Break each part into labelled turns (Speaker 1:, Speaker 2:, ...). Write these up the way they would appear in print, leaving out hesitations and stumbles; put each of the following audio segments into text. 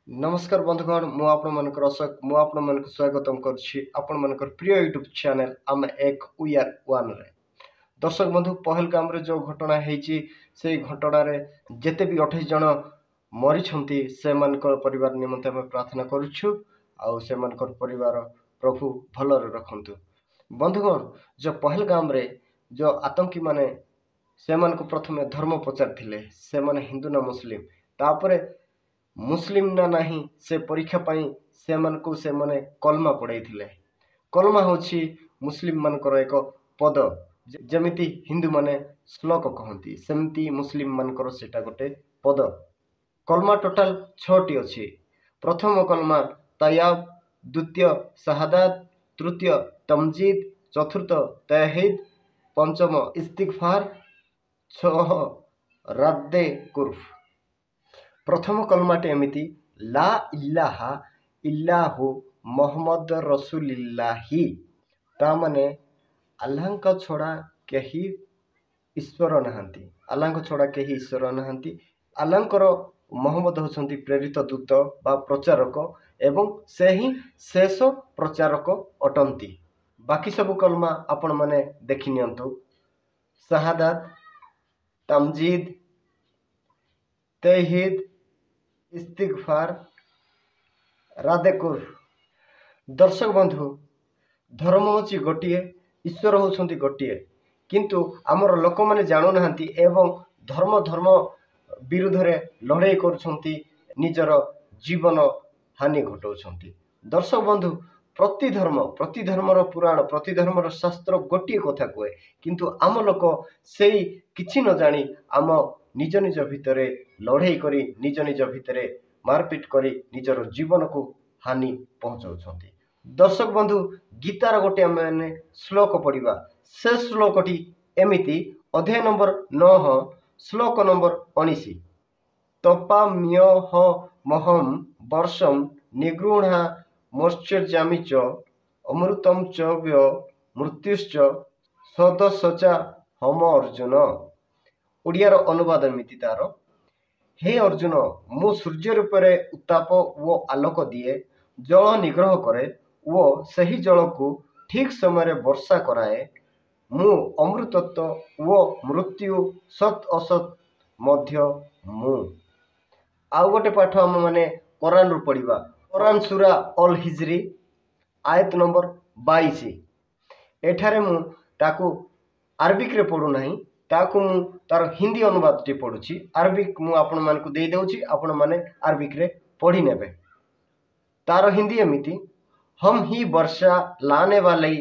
Speaker 1: नमस्कार बंधुगण मु आपनकर अशोक मु आपनक स्वागतम करुछि आपनकर प्रिय यूट्यूब चैनल आम एक वी आर वन रे। दर्शक बंधु पहलगाम रे जो घटना हेची से घटना रे जेते भी 28 जन मरी से मानकर परिवार निमंते हम प्रार्थना करुछु आउ से मानकर परिवार प्रभु भलरे रखंतु। बंधुगण जो पहलगाम रे जो आतंकी माने से मान को प्रथमे धर्म पचार से माने हिंदू ना मुस्लिम तापरे मुस्लिम ना नहीं से परीक्षा पाई से मन को से माने कलमा पढ़ाई कलमा होची मुस्लिम मानकर एक पद जमिति हिंदू माने श्लोक कहती सेमती मुस्लिम मानकर सेटा गोटे पद। कलमा टोटाल 6टी अछि। प्रथम कलमा तयाब, द्वितीय शहादात, तृतीय तमजीद, चतुर्थ तहहीद, पंचम इस्तिगफार, 6 राद्दे कुर्फ। प्रथम कलमाटे एमिति ला इलाहा इल्लाहु मोहम्मद रसूलिल्लाहि ता माने अल्लाह का छोड़ा कहीं ईश्वर नहांती अल्लाह छोड़ा कहीं ईश्वर नहांती अल्लाहर मोहम्मद होचंती प्रेरित दूत बा प्रचारक एवं से ही शेष प्रचारक अटंती। बाकी सब कलमा आपण माने देखि नियंतु शहादात, तमजीद, तहहीद, इस्तिगफार, रादेकुर। दर्शक बंधु धर्म होची गोटिए ईश्वर होचंती गोटिए किंतु आमर लोक माने जानु नहांती एवं धर्म धर्म विरुद्ध रे लड़ाई करुछंती निजर जीवन हानि घटाउछंती। दर्शक बंधु प्रति धर्मर पुराण प्रति धर्मर शास्त्र गोटिए कथा कहे किंतु आम लोक सेई किछि न जानी आम निज निज भितरे लड़ाई करी निज निज भितरे मारपीट करी निजर जीवन को हानि पहुंचाउछंती। दर्शक बंधु गीतार गोटे आम श्लोक पढ़ा से श्लोकटी एमिति अध्याय नंबर 9 श्लोक नंबर 19 तपाम्यह महम वर्षम निगृणा मोर्चर्जामि च अमृतम च व्य मृत्युश्च सदसचा हम अर्जुन। ओडियार अनुवाद एमिति तार हे अर्जुन मु सूर्य रूपे उत्ताप वो आलोक दिए जल निग्रह करे वो सही जल को ठीक समय वर्षा कराए मु अमृतत्व वो मृत्यु सत असत मध्य मु। आउ गोटे पाठ आम माने कुरान रु पढ़ा कुरान सूरा अल हिजरी आयत नंबर 22 एठारे मु ताकू अरबिक रे पढ़ू नाही ताकू मु तार हिंदी अनुवाद टी पढ़ुची अरबिक मु आपण मान को दे देउची आपण माने अरबिक रे पढ़ी नेबे। तार हिंदी एमिति हम ही वर्षा लाने वाले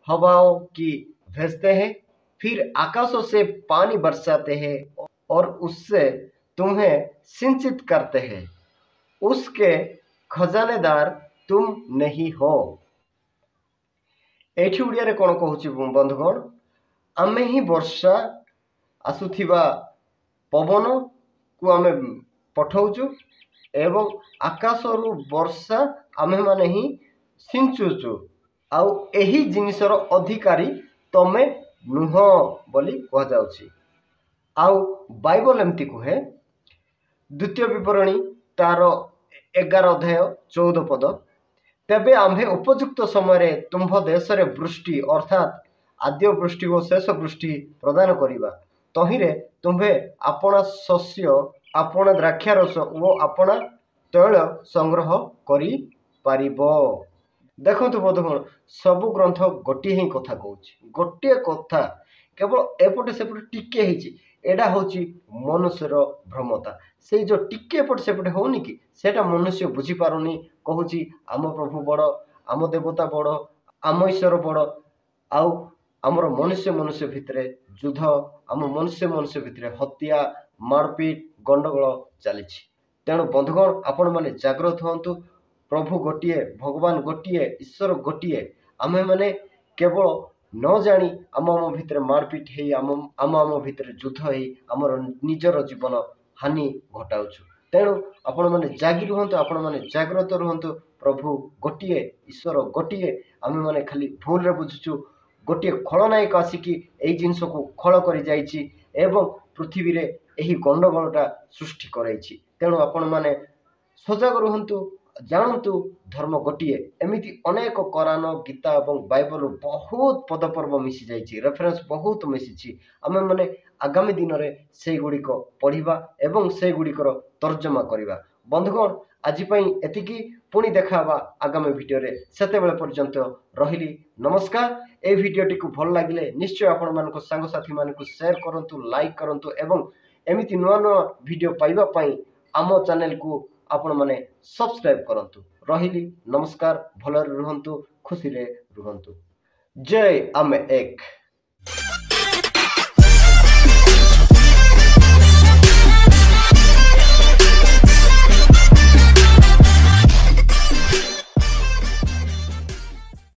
Speaker 1: हवाओं की भेजते हैं फिर आकाशों से पानी बरसाते हैं और उससे तुम्हें सिंचित करते हैं उसके खजानेदार तुम नहीं हो। एठी उड़िया रे कोन कहूची बंधुगण आमे ही वर्षा आसुथिबा पवन को आमे पठाउचु एवं आकाशरु वर्षा आमे माने ही सिंचुचु आउ एही जिनिसर अधिकारी तमे नुह बोली कह जाउची। आउ बाइबल एमती कहे द्वितीय विवरणी तार 11 अध्याय 14 पद तेबे आम्भे उपयुक्त समय तुम्भ देश रे वृष्टि अर्थात आद्य वृष्टि और शेष वृष्टि प्रदान करिबा तहिरे तुम्भे अपना शस्य अपना द्राक्षारस वो अपना तैल संग्रह करि पारिबो। देखंतु बंधुगण सबु ग्रंथ गोटे ही कथा कहूची गोटे कथा केवल एपटे सेपटे टिके हिची एडा होची मनुष्यर भ्रमता से जो टिके एपटे सेपटे होनी कि सेटा मनुष्य बुझी पारुनी कहूची आम प्रभु बड़ आम देवता बड़ आम ईश्वर बड़ आउ आमर मनुष्य मनुष्य भितरे युद्ध आम मनुष्य मनुष्य भितरे हत्या मारपीट गंडगोल चली। तेणु बंधुगण आपण माने जागृत हंतु प्रभु गोटिए भगवान गोटिए ईश्वर गोटिए आमे माने केवल न जानी आम आम भितर मारपीट हे आम आम भितर युद्ध हे आमर निजर जीवन हानि घटाउछु। तेणु आपण माने जागी रुहंतु आपण माने जागृत रुहंतु प्रभु गोटिए ईश्वर गोटिए आमे माने खाली भूल रे बुझुछु गोटे खलनायक आसिकी एई जिंस को खल करि जाइछि एवं पृथ्वी रे एही गंडगोलटा सृष्टि कराइछि। तेणु आपण माने ସଜାଗ ରୁହନ୍ତୁ, ଜାଣନ୍ତୁ ଧର୍ମ ଗୋଟିଏ। ଏମିତି ଅନେକ କୋରାନ, ଗୀତା ଏବଂ ବାଇବଲରୁ ବହୁତ ପଦପର୍ବ ମିଶିଯାଇଛି, ରେଫରେନ୍ସ ବହୁତ ମିଶିଛି। ଆମେମାନେ ଆଗାମୀ ଦିନରେ ସେଇଗୁଡ଼ିକ ପଢ଼ିବା ଏବଂ ସେଇଗୁଡ଼ିକର ତର୍ଜମା କରିବା। ବନ୍ଧୁଗଣ, ଆଜି ପାଇଁ ଏତିକି। ପୁଣି ଦେଖା ହେବା ଆଗାମୀ ଭିଡ଼ିଓରେ। ସେତେବେଳେ ପର୍ଯ୍ୟନ୍ତ ରହିଲି, ନମସ୍କାର। এই ଭିଡ଼ିଓଟିକୁ ଭଲ ଲାଗିଲେ ନିଶ୍ଚୟ ଆପଣମାନଙ୍କ ସାଙ୍ଗସାଥିମାନଙ୍କୁ ସେୟାର କରନ୍ତୁ, ଲାଇକ୍ କରନ୍ତୁ ଏବଂ ଏମିତି ନୂଆ ନୂଆ ଭିଡ଼ିଓ ପାଇବା ପାଇଁ ଆମ ଚ୍ୟାନେଲକୁ ଆପଣମାନେ ସବସ୍କ୍ରାଇବ୍ କରନ୍ତୁ। ରହିଲି, ନମସ୍କାର। ଭଲରେ ରୁହନ୍ତୁ, ଖୁସିରେ ରୁହନ୍ତୁ। ଜୟ ଆମେ ଏକ।